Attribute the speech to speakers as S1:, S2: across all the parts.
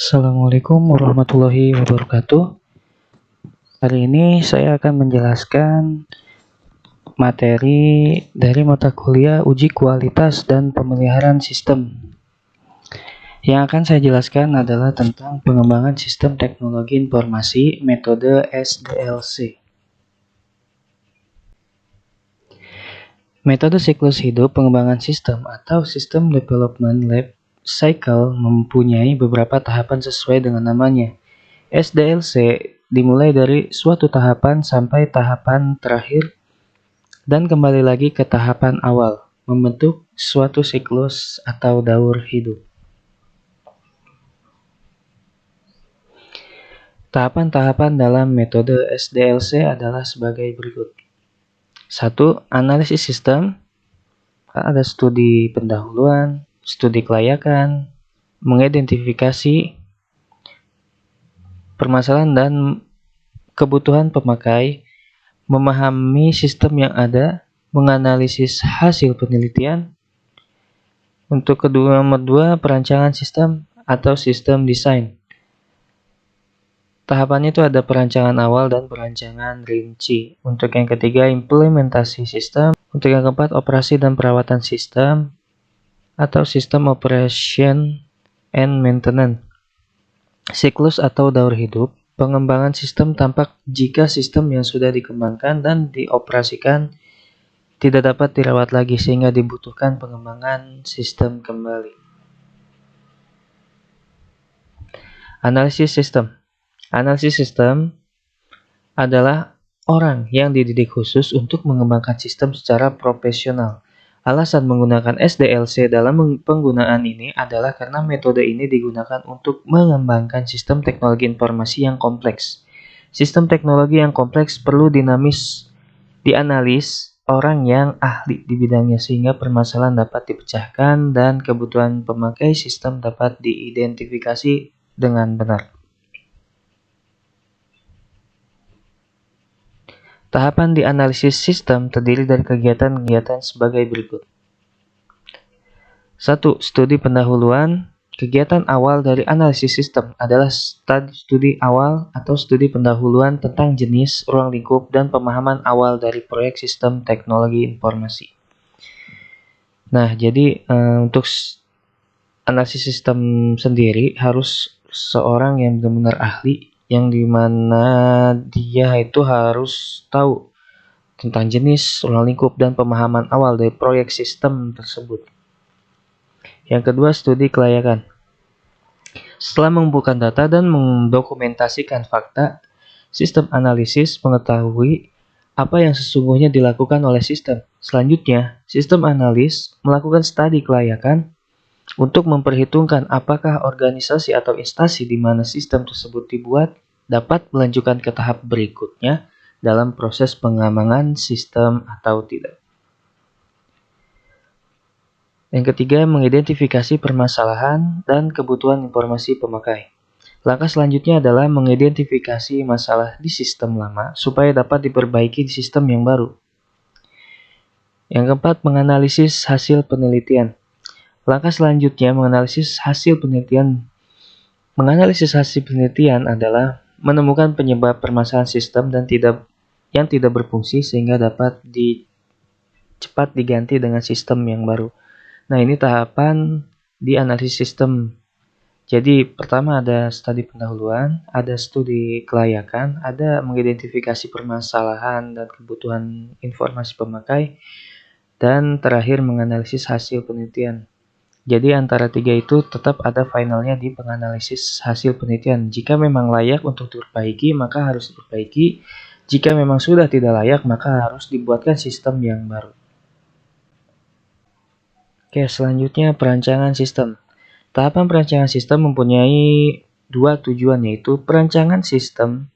S1: Assalamualaikum warahmatullahi wabarakatuh. Hari ini saya akan menjelaskan materi dari mata kuliah uji kualitas dan pemeliharaan sistem. Yang akan saya jelaskan adalah tentang pengembangan sistem teknologi informasi metode SDLC. Metode siklus hidup pengembangan sistem atau System Development Life Cycle mempunyai beberapa tahapan sesuai dengan namanya. SDLC dimulai dari suatu tahapan sampai tahapan terakhir dan kembali lagi ke tahapan awal, membentuk suatu siklus atau daur hidup. Tahapan-tahapan dalam metode SDLC adalah sebagai berikut. 1. Analisis sistem. Ada studi pendahuluan, studi kelayakan, mengidentifikasi permasalahan dan kebutuhan pemakai, memahami sistem yang ada, menganalisis hasil penelitian. Untuk nomor 2, perancangan sistem atau sistem desain. Tahapannya itu ada perancangan awal dan perancangan rinci. Untuk yang ketiga, implementasi sistem. Untuk yang keempat, operasi dan perawatan sistem atau sistem operation and maintenance. Siklus atau daur hidup. Pengembangan sistem tampak jika sistem yang sudah dikembangkan dan dioperasikan tidak dapat dirawat lagi sehingga dibutuhkan pengembangan sistem kembali. Analisis sistem. Analisis sistem adalah orang yang dididik khusus untuk mengembangkan sistem secara profesional. Alasan menggunakan SDLC dalam penggunaan ini adalah karena metode ini digunakan untuk mengembangkan sistem teknologi informasi yang kompleks. Sistem teknologi yang kompleks perlu dianalis orang yang ahli di bidangnya sehingga permasalahan dapat dipecahkan dan kebutuhan pemakai sistem dapat diidentifikasi dengan benar. Tahapan di analisis sistem terdiri dari kegiatan-kegiatan sebagai berikut. 1. Studi pendahuluan. Kegiatan awal dari analisis sistem adalah studi awal atau studi pendahuluan tentang jenis, ruang lingkup, dan pemahaman awal dari proyek sistem teknologi informasi. Nah, jadi untuk analisis sistem sendiri harus seorang yang benar-benar ahli, yang dimana dia itu harus tahu tentang jenis, ruang lingkup, dan pemahaman awal dari proyek sistem tersebut. Yang kedua, studi kelayakan. Setelah mengumpulkan data dan mendokumentasikan fakta, sistem analisis mengetahui apa yang sesungguhnya dilakukan oleh sistem. Selanjutnya, sistem analis melakukan studi kelayakan untuk memperhitungkan apakah organisasi atau instansi di mana sistem tersebut dibuat dapat melanjutkan ke tahap berikutnya dalam proses pengembangan sistem atau tidak. Yang ketiga, mengidentifikasi permasalahan dan kebutuhan informasi pemakai. Langkah selanjutnya adalah mengidentifikasi masalah di sistem lama supaya dapat diperbaiki di sistem yang baru. Yang keempat, menganalisis hasil penelitian. Langkah selanjutnya menganalisis hasil penelitian. Menganalisis hasil penelitian adalah menemukan penyebab permasalahan sistem dan yang tidak berfungsi sehingga dapat cepat diganti dengan sistem yang baru. Nah, ini tahapan di analisis sistem. Jadi, pertama ada studi pendahuluan, ada studi kelayakan, ada mengidentifikasi permasalahan dan kebutuhan informasi pemakai, dan terakhir menganalisis hasil penelitian. Jadi antara tiga itu tetap ada finalnya di penganalisis hasil penelitian. Jika memang layak untuk diperbaiki, maka harus diperbaiki. Jika memang sudah tidak layak, maka harus dibuatkan sistem yang baru. Oke, selanjutnya perancangan sistem. Tahapan perancangan sistem mempunyai dua tujuan, yaitu perancangan sistem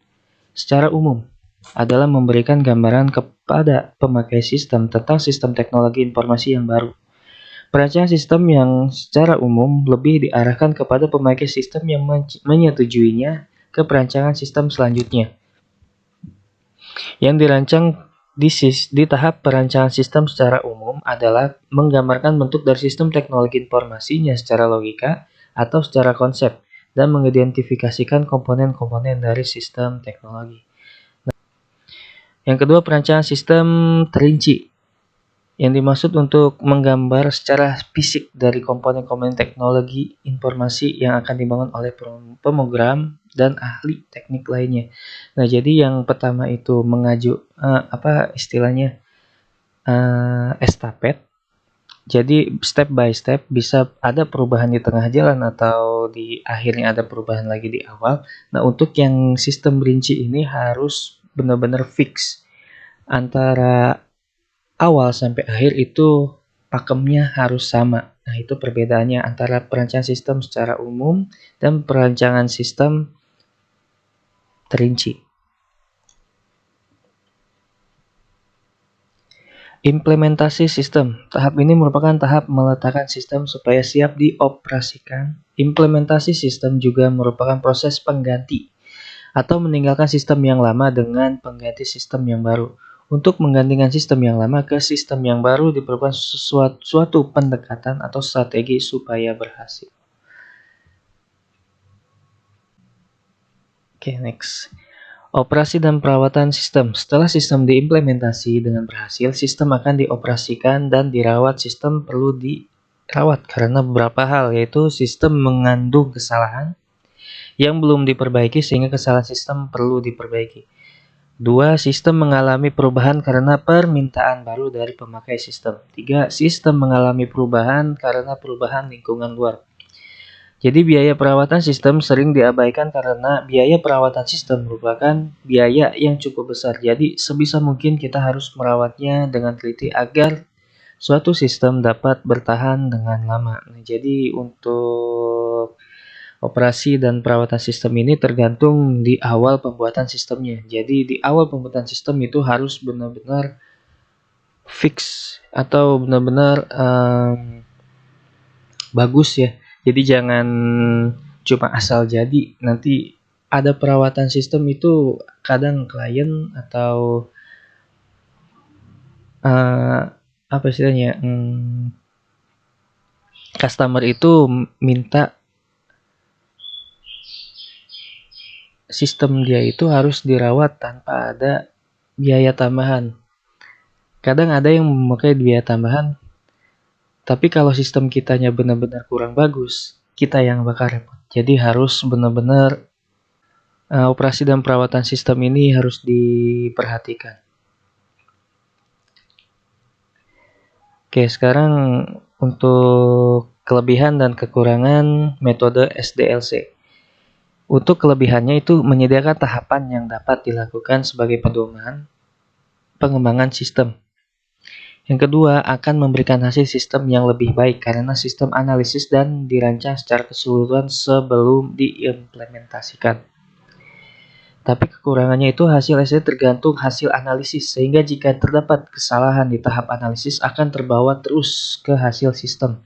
S1: secara umum adalah memberikan gambaran kepada pemakai sistem tentang sistem teknologi informasi yang baru. Perancangan sistem yang secara umum lebih diarahkan kepada pemakai sistem yang menyetujuinya ke perancangan sistem selanjutnya. Yang dirancang di tahap perancangan sistem secara umum adalah menggambarkan bentuk dari sistem teknologi informasinya secara logika atau secara konsep. dan mengidentifikasikan komponen-komponen dari sistem teknologi. Yang kedua, perancangan sistem terinci, yang dimaksud untuk menggambar secara fisik dari komponen-komponen teknologi informasi yang akan dibangun oleh pemrogram dan ahli teknik lainnya. Nah, jadi yang pertama itu estafet. Jadi step by step, bisa ada perubahan di tengah jalan atau di akhirnya ada perubahan lagi di awal. Nah, untuk yang sistem rinci ini harus benar-benar fix. Antara awal sampai akhir itu pakemnya harus sama. Nah, itu perbedaannya antara perancangan sistem secara umum dan perancangan sistem terinci. Implementasi sistem. Tahap ini merupakan tahap meletakkan sistem supaya siap dioperasikan. Implementasi sistem juga merupakan proses pengganti atau meninggalkan sistem yang lama dengan pengganti sistem yang baru. Untuk menggantikan sistem yang lama ke sistem yang baru diperlukan suatu pendekatan atau strategi supaya berhasil. Oke, next. Operasi dan perawatan sistem. Setelah sistem diimplementasi dengan berhasil, sistem akan dioperasikan dan dirawat. Sistem perlu dirawat karena beberapa hal, yaitu sistem mengandung kesalahan yang belum diperbaiki sehingga kesalahan sistem perlu diperbaiki. 2. Sistem mengalami perubahan karena permintaan baru dari pemakai sistem. 3. Sistem mengalami perubahan karena perubahan lingkungan luar. Jadi biaya perawatan sistem sering diabaikan karena biaya perawatan sistem merupakan biaya yang cukup besar. Jadi sebisa mungkin kita harus merawatnya dengan teliti agar suatu sistem dapat bertahan dengan lama. Jadi untuk operasi dan perawatan sistem ini tergantung di awal pembuatan sistemnya. Jadi di awal pembuatan sistem itu harus benar-benar fix atau benar-benar bagus ya. Jadi jangan cuma asal jadi. Nanti ada perawatan sistem itu kadang klien atau apa istilahnya, customer itu minta sistem dia itu harus dirawat tanpa ada biaya tambahan. Kadang ada yang memakai biaya tambahan, tapi kalau sistem kitanya benar-benar kurang bagus, kita yang bakal repot. Jadi harus benar-benar operasi dan perawatan sistem ini harus diperhatikan. Oke, sekarang untuk kelebihan dan kekurangan metode SDLC. Untuk kelebihannya itu menyediakan tahapan yang dapat dilakukan sebagai pedoman pengembangan sistem. Yang kedua, akan memberikan hasil sistem yang lebih baik karena sistem analisis dan dirancang secara keseluruhan sebelum diimplementasikan. Tapi kekurangannya itu hasil tergantung hasil analisis, sehingga jika terdapat kesalahan di tahap analisis akan terbawa terus ke hasil sistem.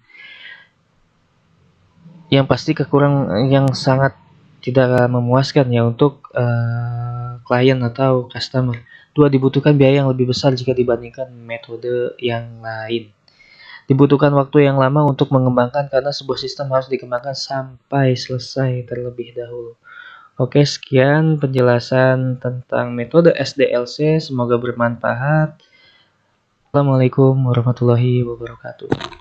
S1: Yang pasti kekurangan yang sangat tidak memuaskan ya untuk klien atau customer. 2. Dibutuhkan biaya yang lebih besar jika dibandingkan metode yang lain. Dibutuhkan waktu yang lama untuk mengembangkan karena sebuah sistem harus dikembangkan sampai selesai terlebih dahulu. Oke, sekian penjelasan tentang metode SDLC. Semoga bermanfaat. Assalamualaikum warahmatullahi wabarakatuh.